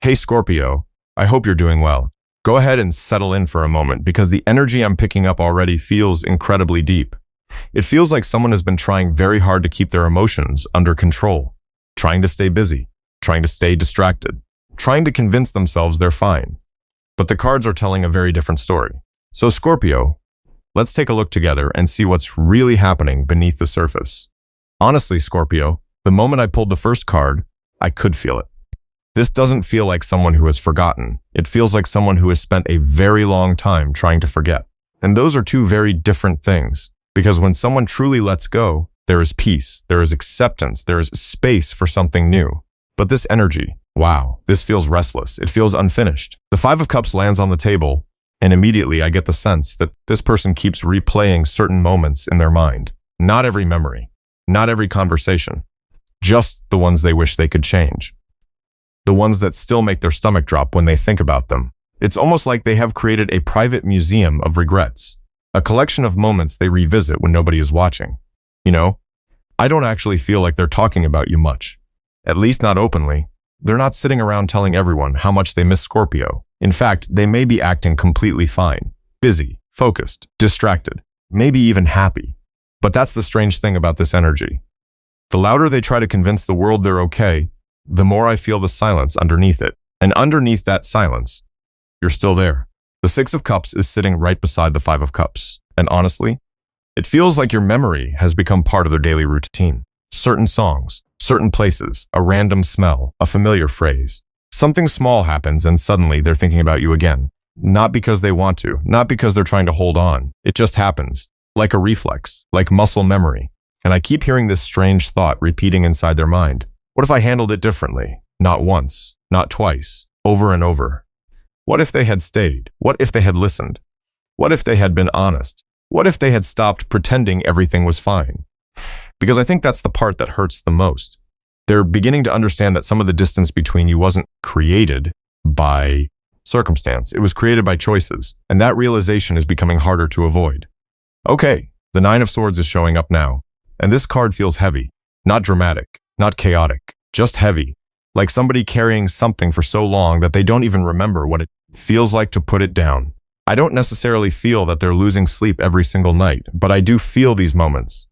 Hey Scorpio, I hope you're doing well. Go ahead and settle in for a moment because the energy I'm picking up already feels incredibly deep. It feels like someone has been trying very hard to keep their emotions under control, trying to stay busy, trying to stay distracted, trying to convince themselves they're fine. But the cards are telling a very different story. So Scorpio, let's take a look together and see what's really happening beneath the surface. Honestly, Scorpio, the moment I pulled the first card, I could feel it. This doesn't feel like someone who has forgotten. It feels like someone who has spent a very long time trying to forget. And those are two very different things. Because when someone truly lets go, there is peace, there is acceptance, there is space for something new. But this energy, wow, this feels restless. It feels unfinished. The Five of Cups lands on the table, and immediately I get the sense that this person keeps replaying certain moments in their mind. Not every memory, not every conversation, just the ones they wish they could change. The ones that still make their stomach drop when they think about them. It's almost like they have created a private museum of regrets, a collection of moments they revisit when nobody is watching. You know, I don't actually feel like they're talking about you much, at least not openly. They're not sitting around telling everyone how much they miss Scorpio. In fact, they may be acting completely fine, busy, focused, distracted, maybe even happy. But that's the strange thing about this energy. The louder they try to convince the world they're okay, the more I feel the silence underneath it. And underneath that silence, you're still there. The Six of Cups is sitting right beside the Five of Cups. And honestly, it feels like your memory has become part of their daily routine. Certain songs, certain places, a random smell, a familiar phrase. Something small happens and suddenly they're thinking about you again. Not because they want to, not because they're trying to hold on. It just happens. Like a reflex, like muscle memory. And I keep hearing this strange thought repeating inside their mind. What if I handled it differently? Not once, not twice, over and over. What if they had stayed? What if they had listened? What if they had been honest? What if they had stopped pretending everything was fine? Because I think that's the part that hurts the most. They're beginning to understand that some of the distance between you wasn't created by circumstance. It was created by choices. And that realization is becoming harder to avoid. Okay, the Nine of Swords is showing up now. And this card feels heavy, not dramatic. Not chaotic, just heavy, like somebody carrying something for so long that they don't even remember what it feels like to put it down. I don't necessarily feel that they're losing sleep every single night, but I do feel these moments.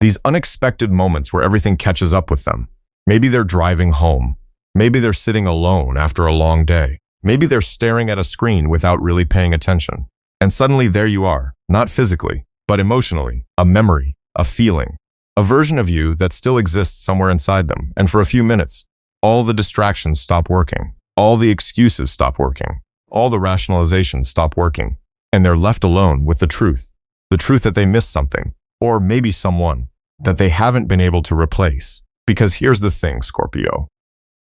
These unexpected moments where everything catches up with them. Maybe they're driving home. Maybe they're sitting alone after a long day. Maybe they're staring at a screen without really paying attention. And suddenly there you are, not physically, but emotionally, a memory, a feeling. A version of you that still exists somewhere inside them. And for a few minutes, all the distractions stop working. All the excuses stop working. All the rationalizations stop working. And they're left alone with the truth. The truth that they missed something. Or maybe someone that they haven't been able to replace. Because here's the thing, Scorpio.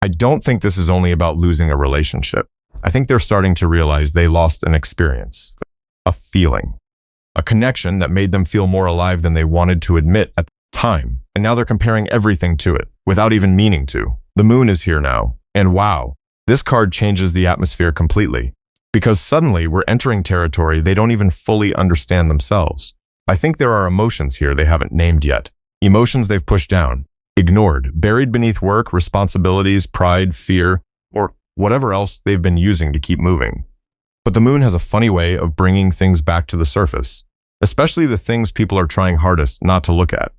I don't think this is only about losing a relationship. I think they're starting to realize they lost an experience. A feeling. A connection that made them feel more alive than they wanted to admit at time, and now they're comparing everything to it, without even meaning to. The moon is here now, and wow, this card changes the atmosphere completely, because suddenly we're entering territory they don't even fully understand themselves. I think there are emotions here they haven't named yet, emotions they've pushed down, ignored, buried beneath work, responsibilities, pride, fear, or whatever else they've been using to keep moving. But the moon has a funny way of bringing things back to the surface, especially the things people are trying hardest not to look at.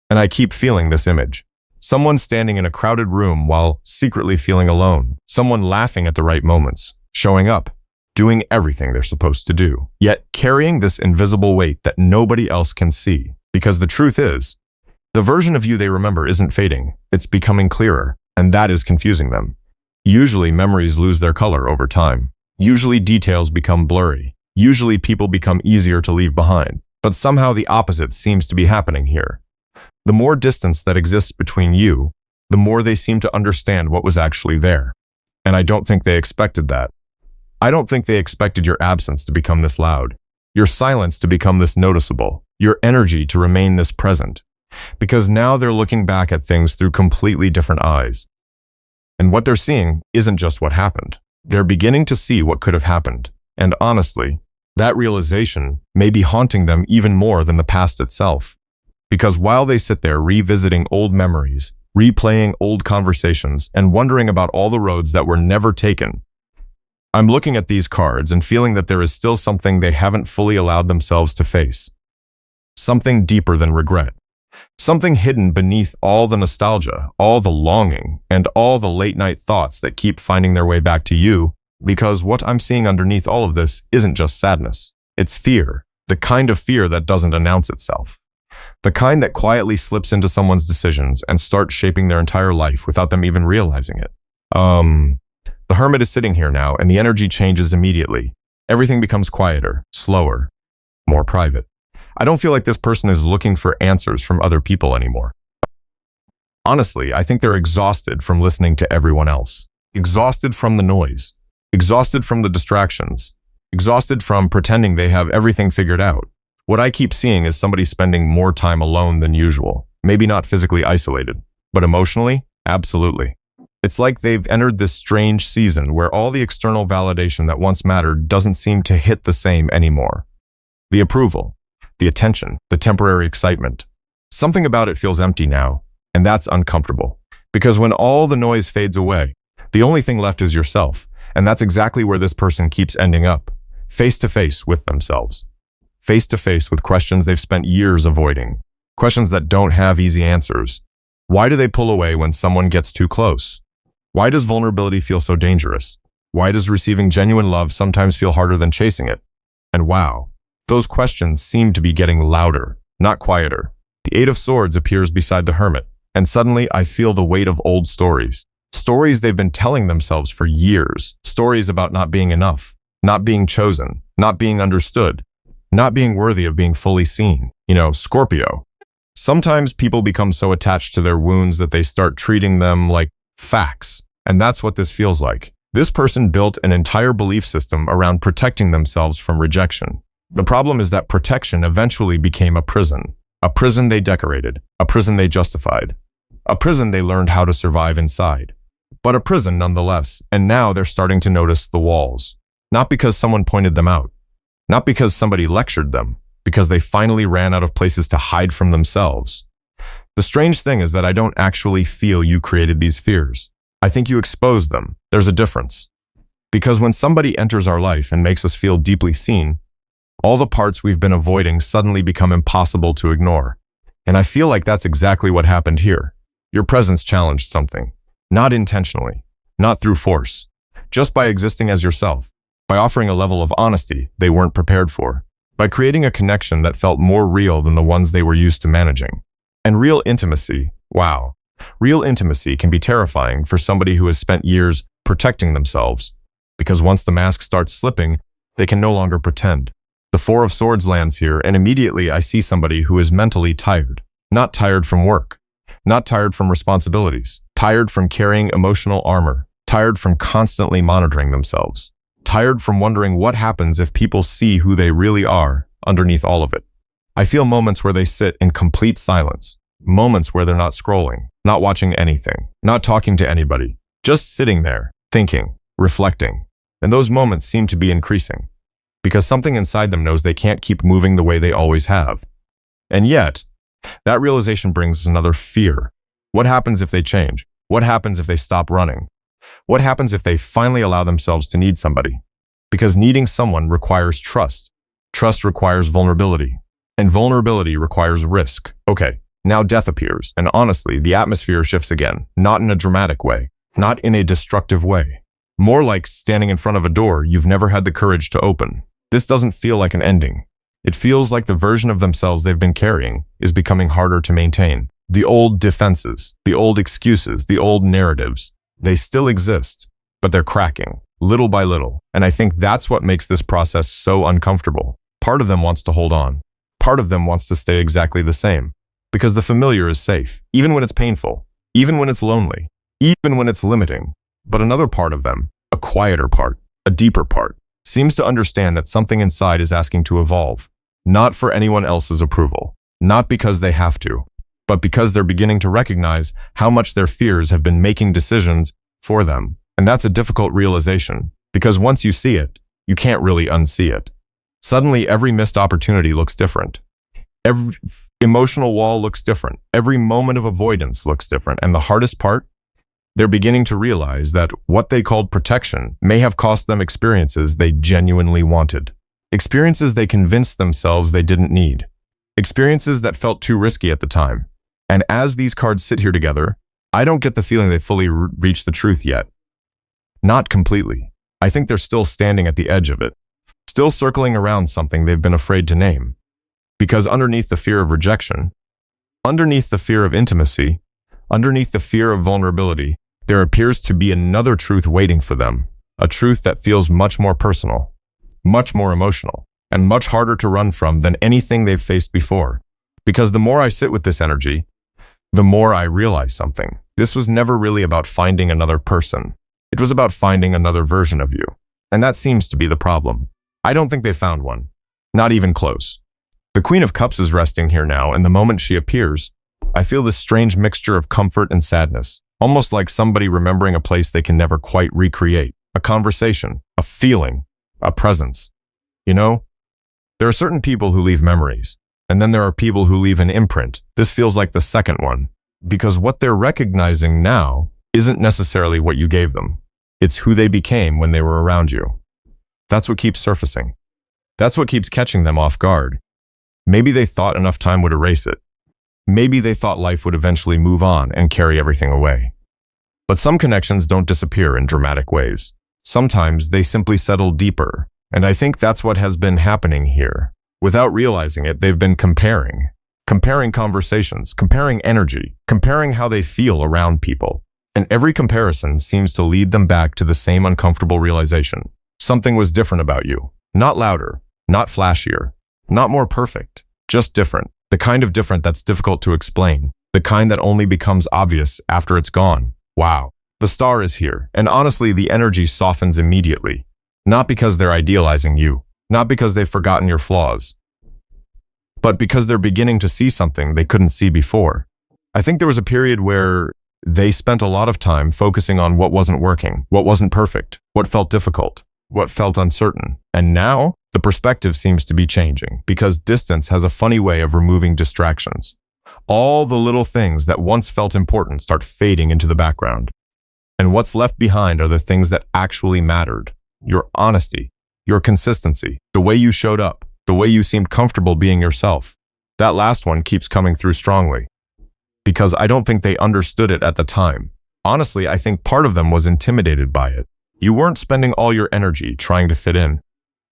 And I keep feeling this image. Someone standing in a crowded room while secretly feeling alone. Someone laughing at the right moments. Showing up. Doing everything they're supposed to do. Yet carrying this invisible weight that nobody else can see. Because the truth is, the version of you they remember isn't fading. It's becoming clearer. And that is confusing them. Usually memories lose their color over time. Usually details become blurry. Usually people become easier to leave behind. But somehow the opposite seems to be happening here. The more distance that exists between you, the more they seem to understand what was actually there. And I don't think they expected that. I don't think they expected your absence to become this loud, your silence to become this noticeable, your energy to remain this present. Because now they're looking back at things through completely different eyes. And what they're seeing isn't just what happened. They're beginning to see what could have happened. And honestly, that realization may be haunting them even more than the past itself. Because while they sit there revisiting old memories, replaying old conversations, and wondering about all the roads that were never taken. I'm looking at these cards and feeling that there is still something they haven't fully allowed themselves to face. Something deeper than regret. Something hidden beneath all the nostalgia, all the longing, and all the late-night thoughts that keep finding their way back to you, because what I'm seeing underneath all of this isn't just sadness. It's fear, the kind of fear that doesn't announce itself. The kind that quietly slips into someone's decisions and starts shaping their entire life without them even realizing it. The hermit is sitting here now, and the energy changes immediately. Everything becomes quieter, slower, more private. I don't feel like this person is looking for answers from other people anymore. Honestly, I think they're exhausted from listening to everyone else. Exhausted from the noise. Exhausted from the distractions. Exhausted from pretending they have everything figured out. What I keep seeing is somebody spending more time alone than usual. Maybe not physically isolated, but emotionally, absolutely. It's like they've entered this strange season where all the external validation that once mattered doesn't seem to hit the same anymore. The approval, the attention, the temporary excitement. Something about it feels empty now, and that's uncomfortable. Because when all the noise fades away, the only thing left is yourself, and that's exactly where this person keeps ending up, face to face with themselves. Face to face with questions they've spent years avoiding, questions that don't have easy answers. Why do they pull away when someone gets too close? Why does vulnerability feel so dangerous? Why does receiving genuine love sometimes feel harder than chasing it? And wow, those questions seem to be getting louder, not quieter. The Eight of Swords appears beside the Hermit, and suddenly I feel the weight of old stories. Stories they've been telling themselves for years. Stories about not being enough, not being chosen, not being understood, not being worthy of being fully seen. Scorpio. Sometimes people become so attached to their wounds that they start treating them like facts. And that's what this feels like. This person built an entire belief system around protecting themselves from rejection. The problem is that protection eventually became a prison they decorated, a prison they justified, a prison they learned how to survive inside. But a prison nonetheless, and now they're starting to notice the walls. Not because someone pointed them out, not because somebody lectured them, because they finally ran out of places to hide from themselves. The strange thing is that I don't actually feel you created these fears. I think you exposed them. There's a difference. Because when somebody enters our life and makes us feel deeply seen, all the parts we've been avoiding suddenly become impossible to ignore. And I feel like that's exactly what happened here. Your presence challenged something. Not intentionally, not through force, just by existing as yourself, by offering a level of honesty they weren't prepared for, by creating a connection that felt more real than the ones they were used to managing. And real intimacy, wow. Real intimacy can be terrifying for somebody who has spent years protecting themselves, because once the mask starts slipping, they can no longer pretend. The Four of Swords lands here, and immediately I see somebody who is mentally tired. Not tired from work, not tired from responsibilities, tired from carrying emotional armor, tired from constantly monitoring themselves, tired from wondering what happens if people see who they really are underneath all of it. I feel moments where they sit in complete silence, moments where they're not scrolling, not watching anything, not talking to anybody, just sitting there, thinking, reflecting. And those moments seem to be increasing, because something inside them knows they can't keep moving the way they always have. And yet, that realization brings another fear. What happens if they change? What happens if they stop running? What happens if they finally allow themselves to need somebody? Because needing someone requires trust. Trust requires vulnerability. And vulnerability requires risk. Okay, now death appears, and honestly, the atmosphere shifts again, not in a dramatic way, not in a destructive way. More like standing in front of a door you've never had the courage to open. This doesn't feel like an ending. It feels like the version of themselves they've been carrying is becoming harder to maintain. The old defenses, the old excuses, the old narratives, they still exist, but they're cracking, little by little. And I think that's what makes this process so uncomfortable. Part of them wants to hold on. Part of them wants to stay exactly the same. Because the familiar is safe, even when it's painful, even when it's lonely, even when it's limiting. But another part of them, a quieter part, a deeper part, seems to understand that something inside is asking to evolve. Not for anyone else's approval. Not because they have to, but because they're beginning to recognize how much their fears have been making decisions for them. And that's a difficult realization, because once you see it, you can't really unsee it. Suddenly, every missed opportunity looks different. Every emotional wall looks different. Every moment of avoidance looks different. And the hardest part, they're beginning to realize that what they called protection may have cost them experiences they genuinely wanted. Experiences they convinced themselves they didn't need. Experiences that felt too risky at the time. And as these cards sit here together, I don't get the feeling they fully reached the truth yet. Not completely. I think they're still standing at the edge of it. Still circling around something they've been afraid to name. Because underneath the fear of rejection, underneath the fear of intimacy, underneath the fear of vulnerability, there appears to be another truth waiting for them. A truth that feels much more personal, much more emotional, and much harder to run from than anything they've faced before. Because the more I sit with this energy, the more I realize something. This was never really about finding another person. It was about finding another version of you. And that seems to be the problem. I don't think they found one. Not even close. The Queen of Cups is resting here now, and the moment she appears, I feel this strange mixture of comfort and sadness. Almost like somebody remembering a place they can never quite recreate. A conversation, a feeling, a presence. You know, there are certain people who leave memories, and then there are people who leave an imprint. This feels like the second one, because what they're recognizing now isn't necessarily what you gave them. It's who they became when they were around you. That's what keeps surfacing. That's what keeps catching them off guard. Maybe they thought enough time would erase it. Maybe they thought life would eventually move on and carry everything away. But some connections don't disappear in dramatic ways. Sometimes they simply settle deeper, and I think that's what has been happening here. Without realizing it, they've been comparing conversations, comparing energy, comparing how they feel around people. And every comparison seems to lead them back to the same uncomfortable realization. Something was different about you. Not louder, not flashier, not more perfect, just different. The kind of different that's difficult to explain. The kind that only becomes obvious after it's gone. Wow. The star is here, and honestly, the energy softens immediately. Not because they're idealizing you, not because they've forgotten your flaws, but because they're beginning to see something they couldn't see before. I think there was a period where they spent a lot of time focusing on what wasn't working, what wasn't perfect, what felt difficult, what felt uncertain. And now, the perspective seems to be changing, because distance has a funny way of removing distractions. All the little things that once felt important start fading into the background. And what's left behind are the things that actually mattered. Your honesty, your consistency, the way you showed up, the way you seemed comfortable being yourself. That last one keeps coming through strongly. Because I don't think they understood it at the time. Honestly, I think part of them was intimidated by it. You weren't spending all your energy trying to fit in.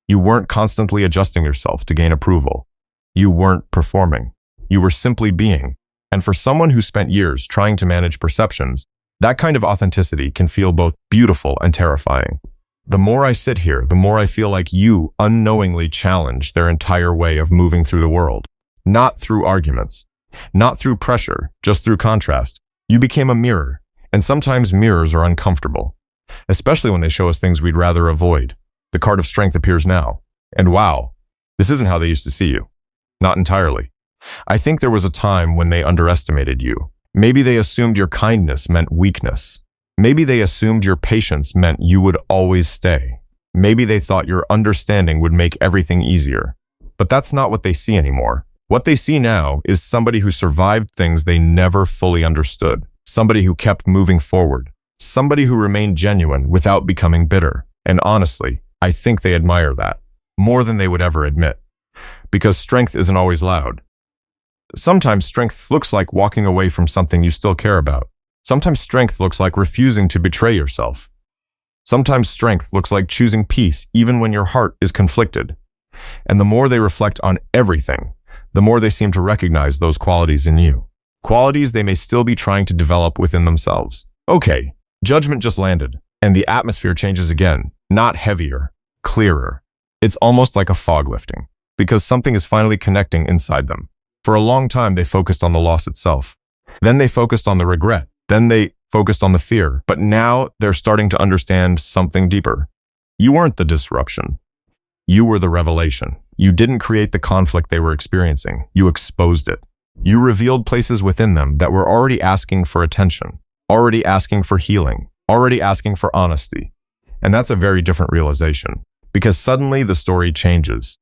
You weren't constantly adjusting yourself to gain approval. You weren't performing. You were simply being. And for someone who spent years trying to manage perceptions, that kind of authenticity can feel both beautiful and terrifying. The more I sit here, the more I feel like you unknowingly challenge their entire way of moving through the world. Not through arguments, not through pressure, just through contrast. You became a mirror, and sometimes mirrors are uncomfortable, especially when they show us things we'd rather avoid. The card of strength appears now. And wow, this isn't how they used to see you. Not entirely. I think there was a time when they underestimated you. Maybe they assumed your kindness meant weakness. Maybe they assumed your patience meant you would always stay. Maybe they thought your understanding would make everything easier. But that's not what they see anymore. What they see now is somebody who survived things they never fully understood. Somebody who kept moving forward. Somebody who remained genuine without becoming bitter. And honestly, I think they admire that more than they would ever admit. Because strength isn't always loud. Sometimes strength looks like walking away from something you still care about. Sometimes strength looks like refusing to betray yourself. Sometimes strength looks like choosing peace even when your heart is conflicted. And the more they reflect on everything, the more they seem to recognize those qualities in you. Qualities they may still be trying to develop within themselves. Okay, judgment just landed, and the atmosphere changes again. Not heavier, clearer. It's almost like a fog lifting, because something is finally connecting inside them. For a long time, they focused on the loss itself. Then they focused on the regret. Then they focused on the fear. But now they're starting to understand something deeper. You weren't the disruption. You were the revelation. You didn't create the conflict they were experiencing. You exposed it. You revealed places within them that were already asking for attention, already asking for healing, already asking for honesty. And that's a very different realization, because suddenly the story changes.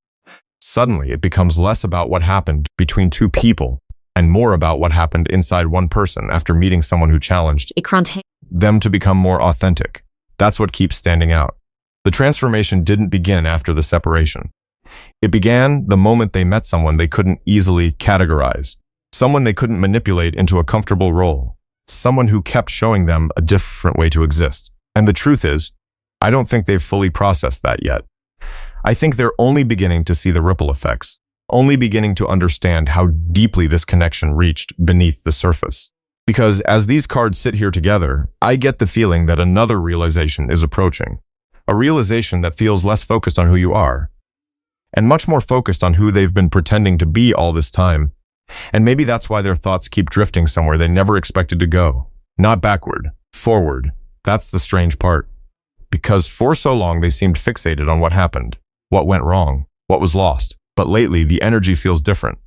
Suddenly, it becomes less about what happened between two people and more about what happened inside one person after meeting someone who challenged them to become more authentic. That's what keeps standing out. The transformation didn't begin after the separation. It began the moment they met someone they couldn't easily categorize, someone they couldn't manipulate into a comfortable role, someone who kept showing them a different way to exist. And the truth is, I don't think they've fully processed that yet. I think they're only beginning to see the ripple effects, only beginning to understand how deeply this connection reached beneath the surface. Because as these cards sit here together, I get the feeling that another realization is approaching. A realization that feels less focused on who you are, and much more focused on who they've been pretending to be all this time. And maybe that's why their thoughts keep drifting somewhere they never expected to go. Not backward, forward. That's the strange part. Because for so long they seemed fixated on what happened, what went wrong, what was lost. But lately the energy feels different.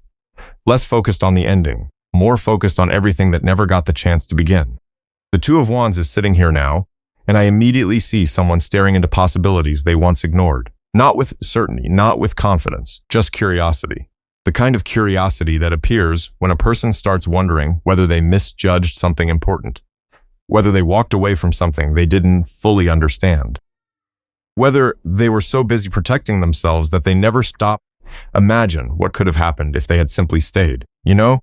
Less focused on the ending, more focused on everything that never got the chance to begin. The Two of Wands is sitting here now, and I immediately see someone staring into possibilities they once ignored. Not with certainty, not with confidence, just curiosity. The kind of curiosity that appears when a person starts wondering whether they misjudged something important, whether they walked away from something they didn't fully understand, whether they were so busy protecting themselves that they never stopped. Imagine what could have happened if they had simply stayed. You know,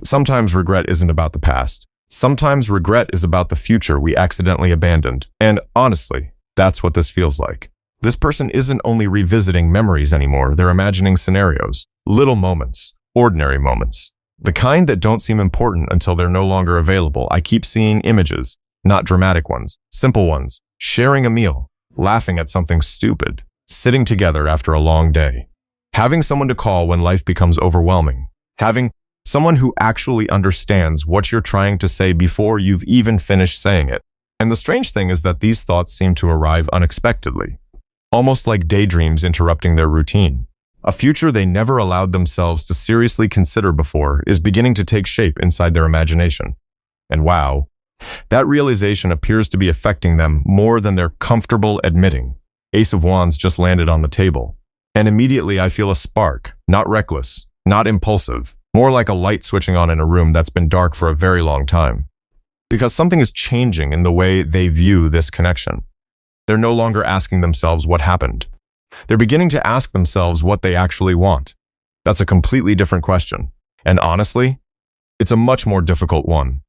sometimes regret isn't about the past. Sometimes regret is about the future we accidentally abandoned. And honestly, that's what this feels like. This person isn't only revisiting memories anymore, they're imagining scenarios, little moments, ordinary moments. The kind that don't seem important until they're no longer available. I keep seeing images, not dramatic ones, simple ones, sharing a meal, laughing at something stupid, sitting together after a long day. Having someone to call when life becomes overwhelming. Having someone who actually understands what you're trying to say before you've even finished saying it. And the strange thing is that these thoughts seem to arrive unexpectedly, almost like daydreams interrupting their routine. A future they never allowed themselves to seriously consider before is beginning to take shape inside their imagination. And wow, that realization appears to be affecting them more than they're comfortable admitting. Ace of Wands just landed on the table. And immediately I feel a spark, not reckless, not impulsive, more like a light switching on in a room that's been dark for a very long time. Because something is changing in the way they view this connection. They're no longer asking themselves what happened. They're beginning to ask themselves what they actually want. That's a completely different question. And honestly, it's a much more difficult one.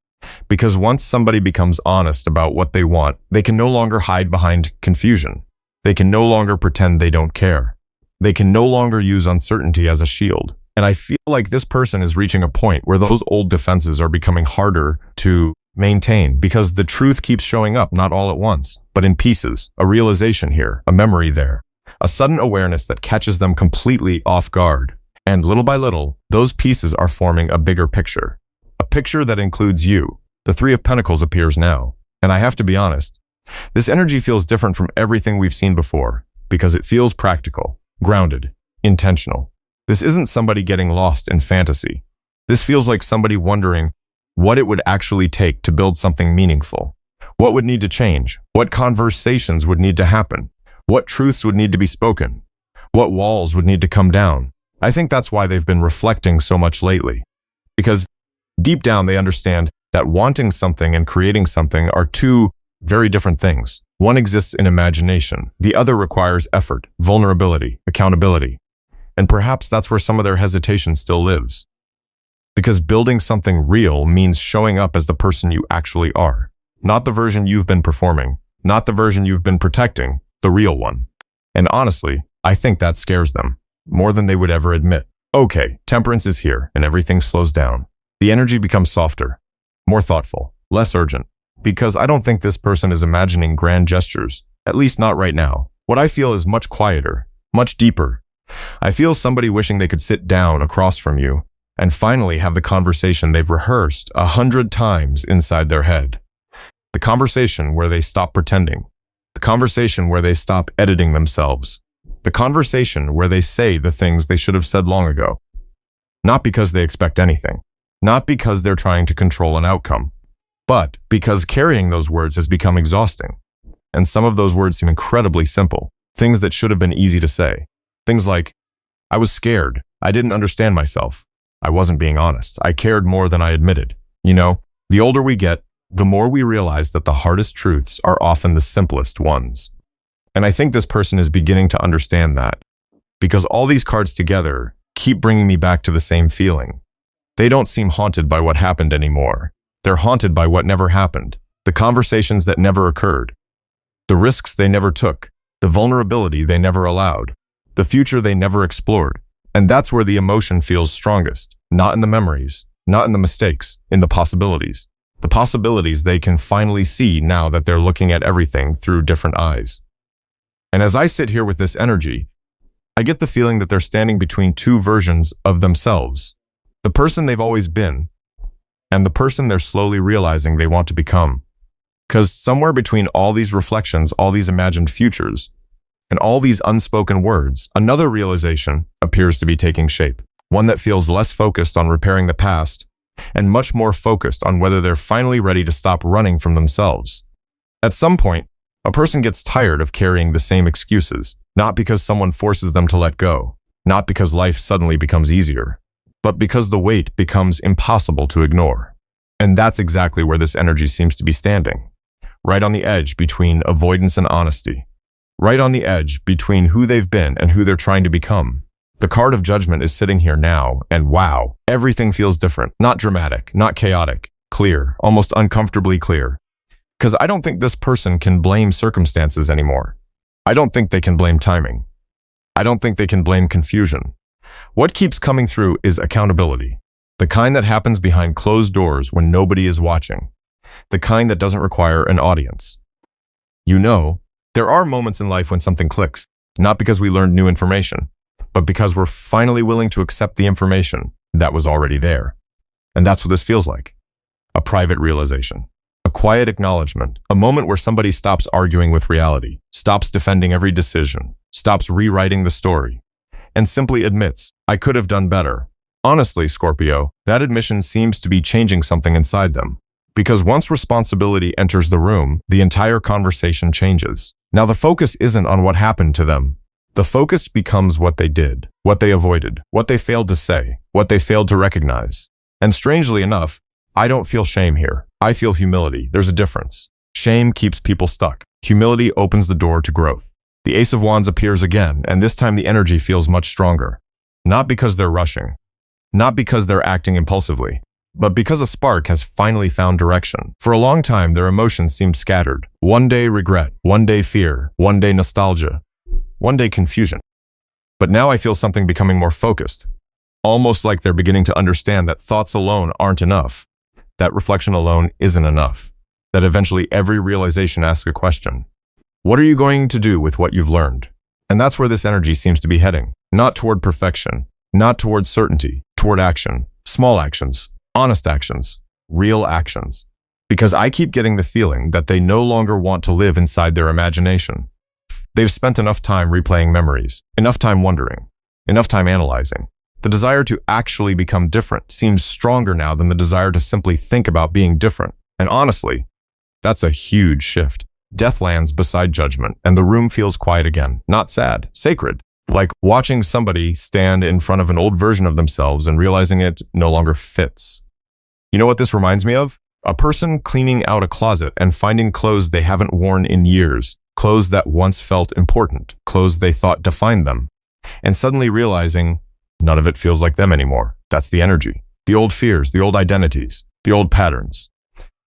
Because once somebody becomes honest about what they want, they can no longer hide behind confusion. They can no longer pretend they don't care. They can no longer use uncertainty as a shield. And I feel like this person is reaching a point where those old defenses are becoming harder to maintain because the truth keeps showing up, not all at once, but in pieces. A realization here, a memory there, a sudden awareness that catches them completely off guard. And little by little, those pieces are forming a bigger picture. A picture that includes you. The Three of Pentacles appears now. And I have to be honest, this energy feels different from everything we've seen before because it feels practical, grounded, intentional. This isn't somebody getting lost in fantasy. This feels like somebody wondering what it would actually take to build something meaningful. What would need to change? What conversations would need to happen? What truths would need to be spoken? What walls would need to come down? I think that's why they've been reflecting so much lately. Because deep down they understand that wanting something and creating something are two very different things. One exists in imagination. The other requires effort, vulnerability, accountability. And perhaps that's where some of their hesitation still lives. Because building something real means showing up as the person you actually are. Not the version you've been performing. Not the version you've been protecting. The real one. And honestly, I think that scares them. More than they would ever admit. Okay, Temperance is here, and everything slows down. The energy becomes softer. More thoughtful. Less urgent. Because I don't think this person is imagining grand gestures. At least not right now. What I feel is much quieter. Much deeper. I feel somebody wishing they could sit down across from you and finally have the conversation they've rehearsed 100 times inside their head. The conversation where they stop pretending. The conversation where they stop editing themselves. The conversation where they say the things they should have said long ago. Not because they expect anything. Not because they're trying to control an outcome. But because carrying those words has become exhausting. And some of those words seem incredibly simple. Things that should have been easy to say. Things like, I was scared. I didn't understand myself. I wasn't being honest. I cared more than I admitted. You know, the older we get, the more we realize that the hardest truths are often the simplest ones. And I think this person is beginning to understand that, because all these cards together keep bringing me back to the same feeling. They don't seem haunted by what happened anymore. They're haunted by what never happened, the conversations that never occurred, the risks they never took, the vulnerability they never allowed, the future they never explored. And that's where the emotion feels strongest, not in the memories, not in the mistakes, in the possibilities. The possibilities they can finally see now that they're looking at everything through different eyes. And as I sit here with this energy, I get the feeling that they're standing between two versions of themselves. The person they've always been, and the person they're slowly realizing they want to become. Because somewhere between all these reflections, all these imagined futures, and all these unspoken words, another realization appears to be taking shape. One that feels less focused on repairing the past, and much more focused on whether they're finally ready to stop running from themselves. At some point, a person gets tired of carrying the same excuses, not because someone forces them to let go, not because life suddenly becomes easier, but because the weight becomes impossible to ignore. And that's exactly where this energy seems to be standing, right on the edge between avoidance and honesty, right on the edge between who they've been and who they're trying to become. The card of judgment is sitting here now, and wow, everything feels different, not dramatic, not chaotic, clear, almost uncomfortably clear. Because I don't think this person can blame circumstances anymore. I don't think they can blame timing. I don't think they can blame confusion. What keeps coming through is accountability. The kind that happens behind closed doors when nobody is watching. The kind that doesn't require an audience. You know, there are moments in life when something clicks, not because we learned new information, but because we're finally willing to accept the information that was already there. And that's what this feels like. A private realization. A quiet acknowledgement, a moment where somebody stops arguing with reality, stops defending every decision, stops rewriting the story, and simply admits, I could have done better. Honestly, Scorpio, that admission seems to be changing something inside them. Because once responsibility enters the room, the entire conversation changes. Now the focus isn't on what happened to them. The focus becomes what they did, what they avoided, what they failed to say, what they failed to recognize. And strangely enough, I don't feel shame here. I feel humility. There's a difference. Shame keeps people stuck. Humility opens the door to growth. The Ace of Wands appears again, and this time the energy feels much stronger. Not because they're rushing. Not because they're acting impulsively. But because a spark has finally found direction. For a long time, their emotions seemed scattered. One day regret, one day fear, one day nostalgia, one day confusion. But now I feel something becoming more focused. Almost like they're beginning to understand that thoughts alone aren't enough. That reflection alone isn't enough. That eventually every realization asks a question. What are you going to do with what you've learned? And that's where this energy seems to be heading. Not toward perfection, not toward certainty, toward action. Small actions, honest actions, real actions. Because I keep getting the feeling that they no longer want to live inside their imagination. They've spent enough time replaying memories, enough time wondering, enough time analyzing. The desire to actually become different seems stronger now than the desire to simply think about being different. And honestly, that's a huge shift. Death lands beside judgment, and the room feels quiet again. Not sad, sacred. Like watching somebody stand in front of an old version of themselves and realizing it no longer fits. You know what this reminds me of? A person cleaning out a closet and finding clothes they haven't worn in years. Clothes that once felt important. Clothes they thought defined them. And suddenly realizing none of it feels like them anymore. That's the energy. The old fears, the old identities, the old patterns.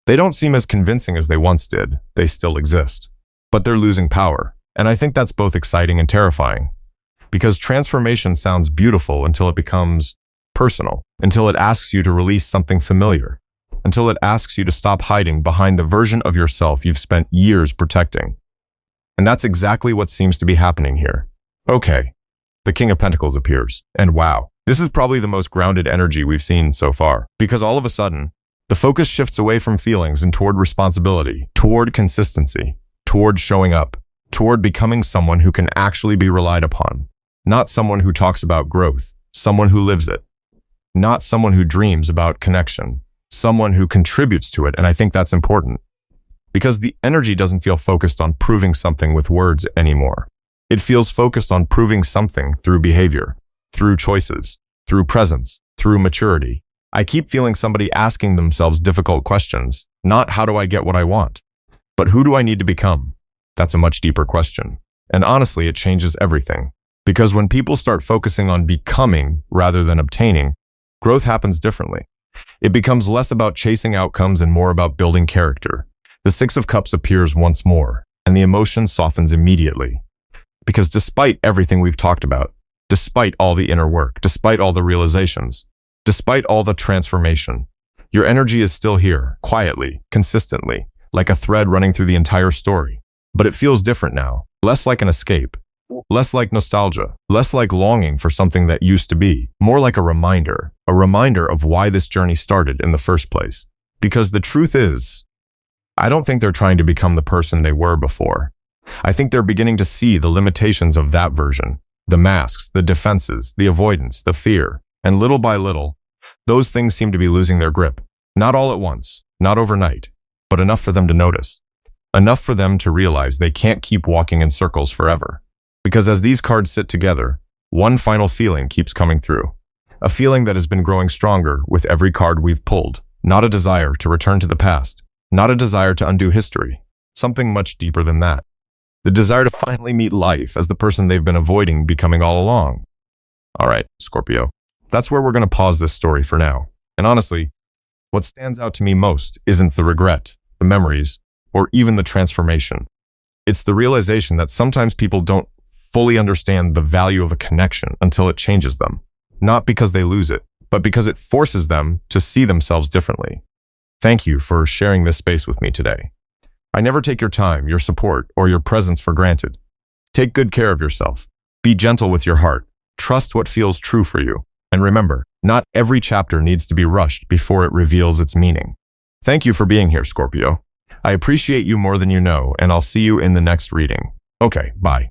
They don't seem as convincing as they once did. They still exist. But they're losing power. And I think that's both exciting and terrifying. Because transformation sounds beautiful until it becomes personal. Until it asks you to release something familiar. Until it asks you to stop hiding behind the version of yourself you've spent years protecting. And that's exactly what seems to be happening here. Okay. The King of Pentacles appears, and wow, this is probably the most grounded energy we've seen so far, because all of a sudden, the focus shifts away from feelings and toward responsibility, toward consistency, toward showing up, toward becoming someone who can actually be relied upon, not someone who talks about growth, someone who lives it, not someone who dreams about connection, someone who contributes to it, and I think that's important, because the energy doesn't feel focused on proving something with words anymore. It feels focused on proving something through behavior. through choices, through presence, through maturity. I keep feeling somebody asking themselves difficult questions, not how do I get what I want, but who do I need to become? That's a much deeper question. And honestly, it changes everything. Because when people start focusing on becoming rather than obtaining, growth happens differently. It becomes less about chasing outcomes and more about building character. The Six of Cups appears once more, and the emotion softens immediately. Because despite everything we've talked about, despite all the inner work, despite all the realizations, despite all the transformation, your energy is still here, quietly, consistently, like a thread running through the entire story. But it feels different now, less like an escape, less like nostalgia, less like longing for something that used to be, more like a reminder of why this journey started in the first place. Because the truth is, I don't think they're trying to become the person they were before. I think they're beginning to see the limitations of that version, the masks, the defenses, the avoidance, the fear, and little by little, those things seem to be losing their grip. Not all at once, not overnight, but enough for them to notice. Enough for them to realize they can't keep walking in circles forever. Because as these cards sit together, one final feeling keeps coming through. A feeling that has been growing stronger with every card we've pulled. Not a desire to return to the past. Not a desire to undo history. Something much deeper than that. The desire to finally meet life as the person they've been avoiding becoming all along. All right, Scorpio. That's where we're going to pause this story for now. And honestly, what stands out to me most isn't the regret, the memories, or even the transformation. It's the realization that sometimes people don't fully understand the value of a connection until it changes them. Not because they lose it, but because it forces them to see themselves differently. Thank you for sharing this space with me today. I never take your time, your support, or your presence for granted. Take good care of yourself. Be gentle with your heart. Trust what feels true for you. And remember, not every chapter needs to be rushed before it reveals its meaning. Thank you for being here, Scorpio. I appreciate you more than you know, and I'll see you in the next reading. Okay, bye.